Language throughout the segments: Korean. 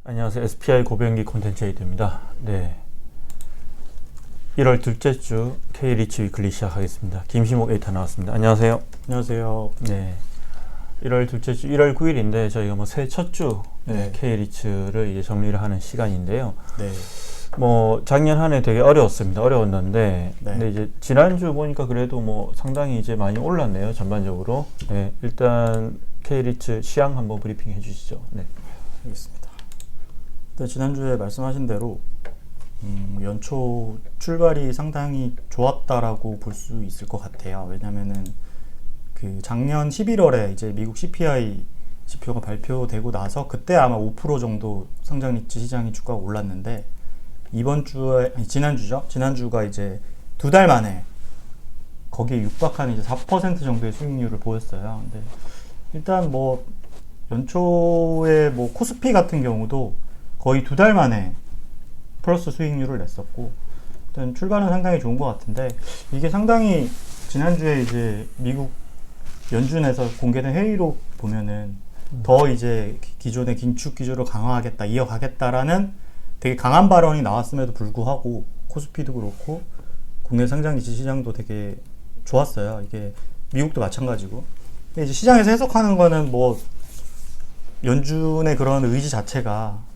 안녕하세요. SPI 고병기 콘텐츠 에이드입니다. 네. 1월 둘째 주 K-리츠 위클리 시작하겠습니다. 김시목 에이터 나왔습니다. 안녕하세요. 안녕하세요. 네. 1월 둘째 주 1월 9일인데 저희가 뭐 새해 첫 주 네. K-리츠를 이제 정리를 하는 시간인데요. 네. 뭐 작년 한 해 되게 어려웠습니다. 어려웠는데 네. 근데 이제 지난주 보니까 그래도 뭐 상당히 이제 많이 올랐네요. 전반적으로. 네. 일단 K-리츠 시황 한번 브리핑 해 주시죠. 네. 알겠습니다. 네, 지난주에 말씀하신 대로 연초 출발이 상당히 좋았다라고 볼 수 있을 것 같아요. 왜냐면은 그 작년 11월에 이제 미국 CPI 지표가 발표되고 나서 그때 아마 5% 정도 성장 리츠 시장이 주가가 올랐는데 이번 주에 지난주죠. 지난주가 이제 2달 만에 거기에 육박하는 이제 4% 정도의 수익률을 보였어요. 근데 일단 뭐 연초에 뭐 코스피 같은 경우도 거의 2달 만에 플러스 수익률을 냈었고, 일단 출발은 상당히 좋은 것 같은데, 이게 상당히 지난주에 이제 미국 연준에서 공개된 회의로 보면은 더 이제 기존의 긴축 기조를 강화하겠다, 이어가겠다라는 되게 강한 발언이 나왔음에도 불구하고 코스피도 그렇고 국내 상장리츠 시장도 되게 좋았어요. 이게 미국도 마찬가지고. 근데 이제 시장에서 해석하는 거는 뭐 연준의 그런 의지 자체가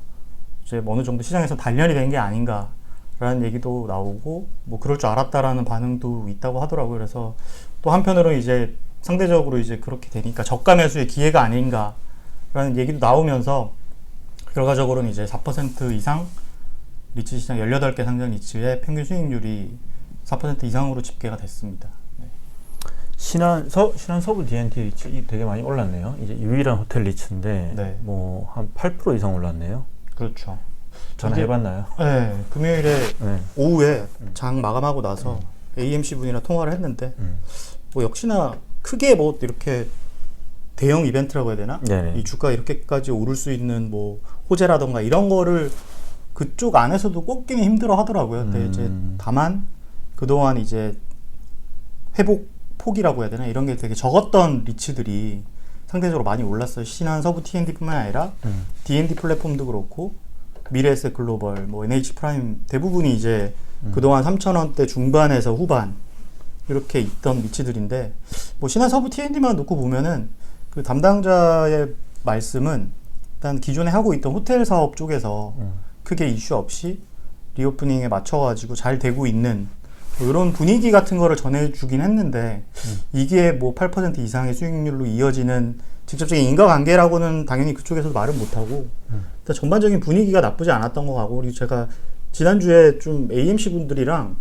이제 어느 정도 시장에서 단련이 된 게 아닌가라는 얘기도 나오고, 뭐 그럴 줄 알았다라는 반응도 있다고 하더라고요. 그래서 또 한편으로는 이제 상대적으로 이제 그렇게 되니까 저가 매수의 기회가 아닌가라는 얘기도 나오면서 결과적으로는 이제 4% 이상 리츠 시장 18개 상장 리츠의 평균 수익률이 4% 이상으로 집계가 됐습니다. 네. 신한 서부 DNT 리츠 되게 많이 올랐네요. 이제 유일한 호텔 리츠인데 네. 뭐 한 8% 이상 올랐네요. 그렇죠. 전화해봤나요? 네, 금요일에 네. 오후에 장 마감하고 나서 AMC 분이랑 통화를 했는데 뭐 역시나 크게 뭐 이렇게 대형 이벤트라고 해야 되나? 네네. 이 주가 이렇게까지 오를 수 있는 뭐 호재라던가 이런 거를 그쪽 안에서도 꼽기는 힘들어 하더라고요. 근데 이제 다만 그동안 이제 회복 폭이라고 해야 되나? 이런 게 되게 적었던 리츠들이 상대적으로 많이 올랐어요. 신한 서부 T&D뿐만 아니라 D&D 플랫폼도 그렇고 미래에셋 글로벌, 뭐 NH 프라임 대부분이 이제 그동안 3,000원대 중반에서 후반 이렇게 있던 리츠들인데, 뭐 신한 서부 T&D만 놓고 보면은 그 담당자의 말씀은 일단 기존에 하고 있던 호텔 사업 쪽에서 크게 이슈 없이 리오프닝에 맞춰가지고 잘 되고 있는 뭐 이런 분위기 같은 거를 전해주긴 했는데 이게 뭐 8% 이상의 수익률로 이어지는 직접적인 인과관계라고는 당연히 그쪽에서도 말은 못하고 일단 전반적인 분위기가 나쁘지 않았던 것 같고, 그리고 제가 지난주에 좀 AMC 분들이랑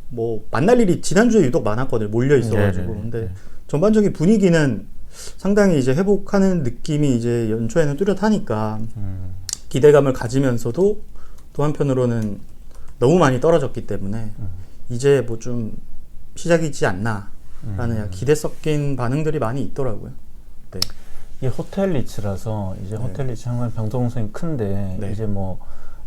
뭐 만날 일이 지난주에 유독 많았거든요. 몰려 있어가지고. 네네네. 근데 전반적인 분위기는 상당히 이제 회복하는 느낌이 이제 연초에는 뚜렷하니까 기대감을 가지면서도 또 한편으로는 너무 많이 떨어졌기 때문에 이제 뭐 좀 시작이지 않나라는 기대 섞인 반응들이 많이 있더라고요. 네. 이 호텔 리츠라서 이제 네. 호텔 리츠 항상 병동성이 큰데 네. 이제 뭐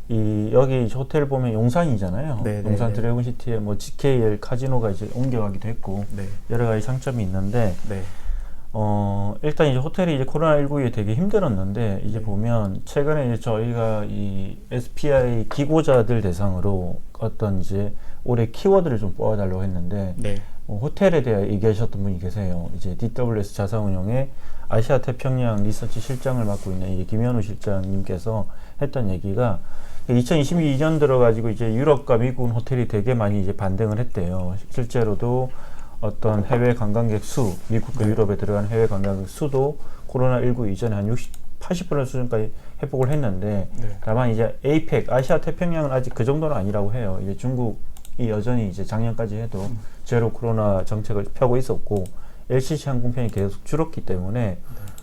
이 여기 호텔 보면 용산이잖아요. 네, 네, 용산 네. 드래곤시티에 뭐 GKL 카지노가 이제 옮겨가기도 했고 네. 여러 가지 장점이 있는데 네. 일단 이제 호텔이 이제 코로나19에 되게 힘들었는데 이제 보면 최근에 이제 저희가 이 SPI 기고자들 대상으로 어떤 이제 올해 키워드를 좀 뽑아달라고 했는데 네. 호텔에 대해 얘기하셨던 분이 계세요. 이제 DWS 자산운용의 아시아 태평양 리서치 실장을 맡고 있는 이 김현우 실장님께서 했던 얘기가 2022년 들어가지고 이제 유럽과 미국 호텔이 되게 많이 이제 반등을 했대요. 실제로도 어떤 해외 관광객 수, 미국과 유럽에 들어간 해외 관광객 수도 코로나19 이전에 한 80% 수준까지 회복을 했는데 네. 다만 이제 APEC, 아시아 태평양은 아직 그 정도는 아니라고 해요. 이제 중국이 여전히 이제 작년까지 해도 제로 코로나 정책을 펴고 있었고 LCC 항공편이 계속 줄었기 때문에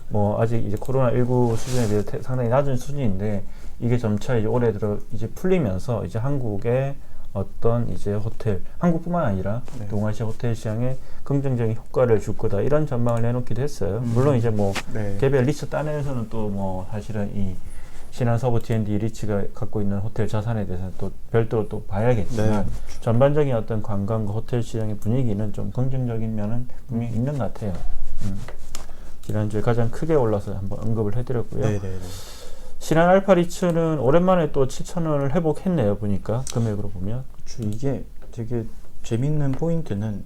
뭐 아직 이제 코로나19 수준에 비해 상당히 낮은 수준인데 이게 점차 이제 올해 들어 이제 풀리면서 이제 한국의 어떤 이제 호텔, 한국뿐만 아니라 네. 동아시아 호텔 시장에 긍정적인 효과를 줄 거다 이런 전망을 내놓기도 했어요. 물론 이제 뭐 네. 개별 리츠 딴에서는 또 뭐 사실은 이 신한 서부 T&D 리츠가 갖고 있는 호텔 자산에 대해서는 또 별도로 또 봐야겠지만 네. 전반적인 어떤 관광과 호텔 시장의 분위기는 좀 긍정적인 면은 분명히 있는 것 같아요. 지난주에 가장 크게 올라서 한번 언급을 해드렸고요. 네네네. 신한 알파리츠는 오랜만에 또 7,000원을 회복했네요. 보니까 금액으로 보면. 그렇죠. 이게 되게 재밌는 포인트는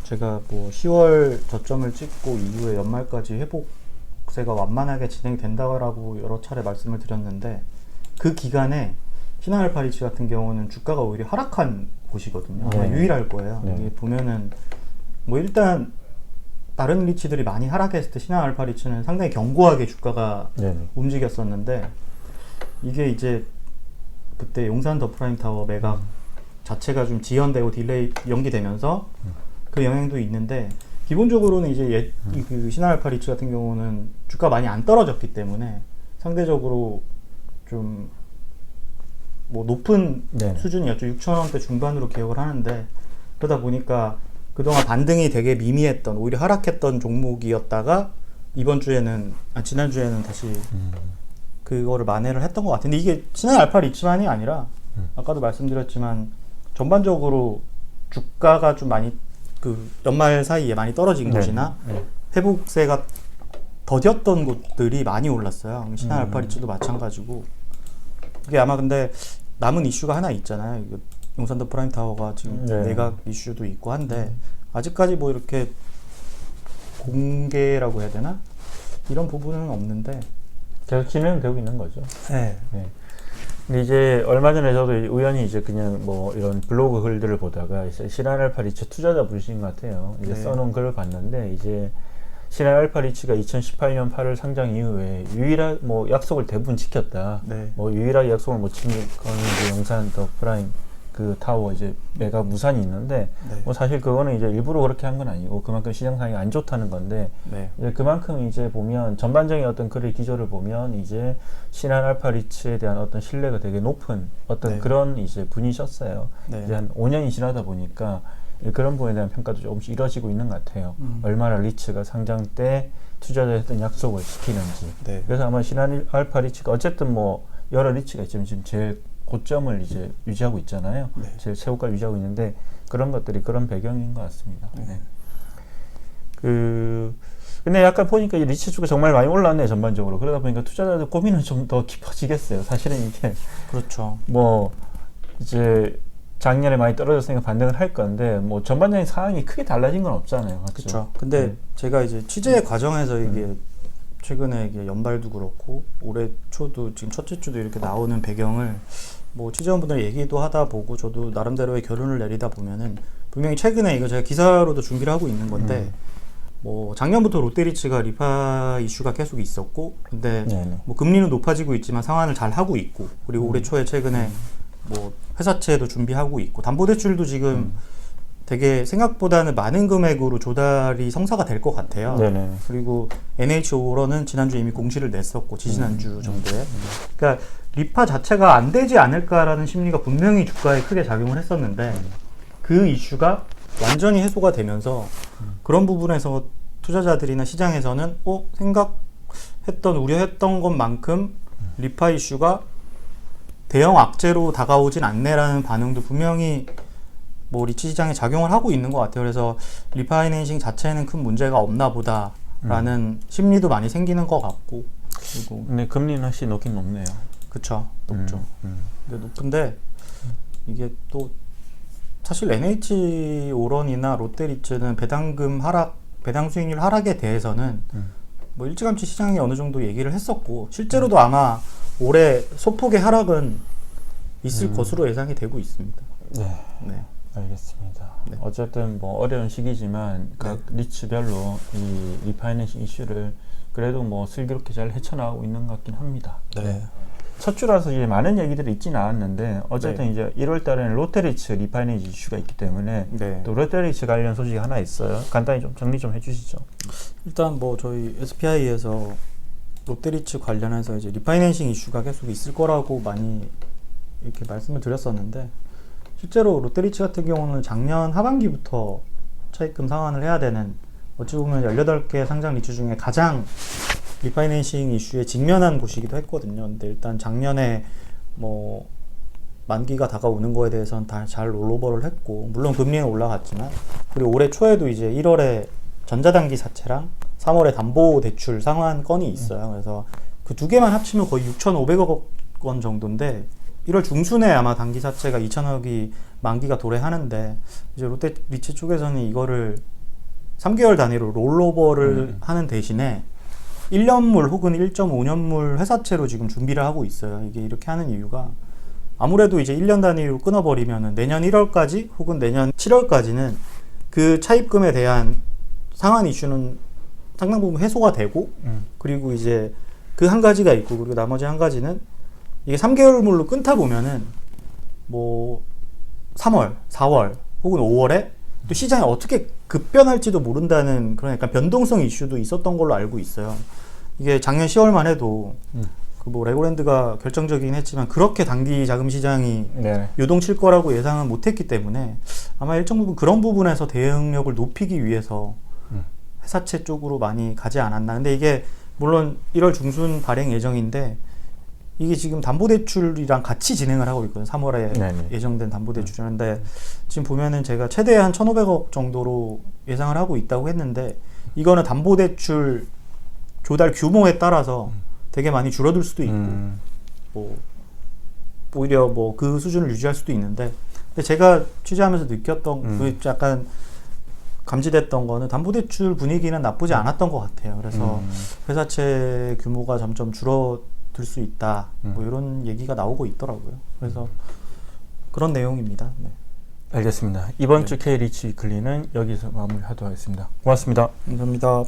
제가 뭐 10월 저점을 찍고 이후에 연말까지 회복세가 완만하게 진행된다라고 여러 차례 말씀을 드렸는데 그 기간에 신한 알파리츠 같은 경우는 주가가 오히려 하락한 곳이거든요. 아마 네. 유일할 거예요. 네. 이게 보면은 뭐 일단 다른 리츠들이 많이 하락했을 때 신한 알파리츠는 상당히 견고하게 주가가 네네. 움직였었는데 이게 이제 그때 용산 더 프라임 타워 매각 자체가 좀 지연되고 딜레이 연기되면서 그 영향도 있는데 기본적으로는 이제 그 신한 알파리츠 같은 경우는 주가 많이 안 떨어졌기 때문에 상대적으로 좀 뭐 높은 네네. 수준이었죠. 6,000원대 중반으로 기억을 하는데 그러다 보니까 그동안 반등이 되게 미미했던 오히려 하락했던 종목이었다가 이번 주에는 지난주에는 다시 그거를 만회를 했던 것 같은데 이게 신한 알파리츠만이 아니라 아까도 말씀드렸지만 전반적으로 주가가 좀 많이 그 연말 사이에 많이 떨어진 네. 곳이나 네. 회복세가 더뎠던 곳들이 많이 올랐어요. 신한 알파리츠도 마찬가지고 이게 아마 근데 남은 이슈가 하나 있잖아요. 이거 용산 더 프라임 타워가 지금 네. 매각 이슈도 있고 한데 아직까지 뭐 이렇게 공개라고 해야 되나 이런 부분은 없는데 계속 진행되고 있는 거죠. 네. 네. 근데 이제 얼마 전에 저도 우연히 이제 그냥 뭐 이런 블로그 글들을 보다가 이제 신한 알파리츠 투자자 분신 같아요. 이제 네. 써놓은 글을 봤는데 이제 신한 알파리츠가 2018년 8월 상장 이후에 유일하게 뭐 약속을 대부분 지켰다. 네. 뭐 유일하게 약속을 못 지킨 거는 이제 용산 더 프라임 그 타워 이제 매각 무산이 있는데 네. 뭐 사실 그거는 이제 일부러 그렇게 한 건 아니고 그만큼 시장 상황이 안 좋다는 건데 네. 이제 그만큼 이제 보면 전반적인 어떤 글의 기조를 보면 이제 신한 알파리츠에 대한 어떤 신뢰가 되게 높은 어떤 네. 그런 이제 분이셨어요. 네. 이제 한 5년이 지나다 보니까 그런 부분에 대한 평가도 조금씩 이루어지고 있는 것 같아요. 얼마나 리츠가 상장 때 투자자에 했던 약속을 지키는지. 네. 그래서 아마 신한 알파리츠가 어쨌든 뭐 여러 리츠가 있지만 지금 제일 고점을 이제 유지하고 있잖아요. 네. 제일 최고가를 유지하고 있는데 그런 것들이 그런 배경인 것 같습니다. 네. 근데 약간 보니까 이 리츠주가 정말 많이 올랐네 전반적으로. 그러다 보니까 투자자들 고민은 좀 더 깊어지겠어요. 사실은 이게 그렇죠. 뭐 이제 작년에 많이 떨어졌으니까 반등을 할 건데 뭐 전반적인 상황이 크게 달라진 건 없잖아요. 맞죠? 그렇죠. 근데 네. 제가 이제 취재 과정에서 이게 최근에 이게 연말도 그렇고 올해 초도 지금 첫째 주도 이렇게 나오는 배경을 뭐 취재원분들 얘기도 하다 보고 저도 나름대로의 결론을 내리다 보면은 분명히 최근에 이거 제가 기사로도 준비를 하고 있는 건데 뭐 작년부터 롯데리츠가 리파 이슈가 계속 있었고 근데 네네. 뭐 금리는 높아지고 있지만 상환을 잘 하고 있고 그리고 올해 초에 최근에 뭐 회사채도 준비하고 있고 담보대출도 지금 되게 생각보다는 많은 금액으로 조달이 성사가 될 것 같아요. 네네. 그리고 NH5로는 지난주에 이미 공시를 냈었고 지지난주 정도에 그러니까 리파 자체가 안 되지 않을까라는 심리가 분명히 주가에 크게 작용을 했었는데 그 이슈가 완전히 해소가 되면서 그런 부분에서 투자자들이나 시장에서는 생각했던 우려했던 것만큼 리파 이슈가 대형 악재로 다가오진 않네라는 반응도 분명히 뭐 리츠 시장에 작용을 하고 있는 것 같아요. 그래서 리파이낸싱 자체는 큰 문제가 없나 보다라는 심리도 많이 생기는 것 같고 그리고 근데 금리는 확실히 높긴 높네요. 그쵸 높죠. 음. 근데 높은데 이게 또 사실 NH 오런이나 롯데리츠는 배당금 하락, 배당 수익률 하락에 대해서는 뭐 일찌감치 시장이 어느 정도 얘기를 했었고 실제로도 아마 올해 소폭의 하락은 있을 것으로 예상이 되고 있습니다. 네. 네. 알겠습니다. 네. 어쨌든 뭐 어려운 시기지만 각 리츠별로 이 리파이낸싱 이슈를 그래도 뭐 슬기롭게 잘 헤쳐나가고 있는 것 같긴 합니다. 네. 첫 주라서 이제 많은 얘기들이 있지는 않았는데 어쨌든 이제 1월 달에는 롯데리츠 리파이낸싱 이슈가 있기 때문에 네. 또 롯데리츠 관련 소식이 하나 있어요. 간단히 좀 정리 좀 해주시죠. 일단 뭐 저희 SPI에서 롯데리츠 관련해서 이제 리파이낸싱 이슈가 계속 있을 거라고 많이 이렇게 말씀을 드렸었는데 실제로 롯데리츠 같은 경우는 작년 하반기부터 차입금 상환을 해야 되는 어찌 보면 18개 상장 리츠 중에 가장 리파이낸싱 이슈에 직면한 곳이기도 했거든요. 근데 일단 작년에 뭐 만기가 다가오는 거에 대해서는 다 잘 롤오버를 했고 물론 금리는 올라갔지만 그리고 올해 초에도 이제 1월에 전자단기 사채랑 3월에 담보대출 상환 건이 있어요. 그래서 그 두 개만 합치면 거의 6,500억 원 정도인데 1월 중순에 아마 단기 사채가 2천억이 만기가 도래하는데 이제 롯데리츠 쪽에서는 이거를 3개월 단위로 롤오버를 하는 대신에 1년물 혹은 1.5년물 회사채로 지금 준비를 하고 있어요. 이게 이렇게 하는 이유가 아무래도 이제 1년 단위로 끊어버리면은 내년 1월까지 혹은 내년 7월까지는 그 차입금에 대한 상한 이슈는 상당 부분 해소가 되고 그리고 이제 그 한 가지가 있고 그리고 나머지 한 가지는 이게 3개월물로 끊다 보면은 뭐 3월, 4월 혹은 5월에 또 시장이 어떻게 급변할지도 모른다는 그런 약간 변동성 이슈도 있었던 걸로 알고 있어요. 이게 작년 10월만 해도 그 뭐 레고랜드가 결정적이긴 했지만 그렇게 단기 자금 시장이 네. 요동칠 거라고 예상은 못했기 때문에 아마 일정 부분 그런 부분에서 대응력을 높이기 위해서 회사채 쪽으로 많이 가지 않았나. 근데 이게 물론 1월 중순 발행 예정인데 이게 지금 담보대출이랑 같이 진행을 하고 있거든요. 3월에 네네. 예정된 담보대출인데 지금 보면은 제가 최대 한 1,500억 정도로 예상을 하고 있다고 했는데 이거는 담보대출 조달 규모에 따라서 되게 많이 줄어들 수도 있고 뭐 오히려 뭐 그 수준을 유지할 수도 있는데 근데 제가 취재하면서 느꼈던 그 약간 감지됐던 거는 담보대출 분위기는 나쁘지 않았던 것 같아요. 그래서 회사채 규모가 점점 줄어들 수 있다. 뭐 이런 얘기가 나오고 있더라고요. 그래서 그런 내용입니다. 네. 알겠습니다. 이번 주 K리치 위클리는 여기서 마무리하도록 하겠습니다. 고맙습니다. 감사합니다.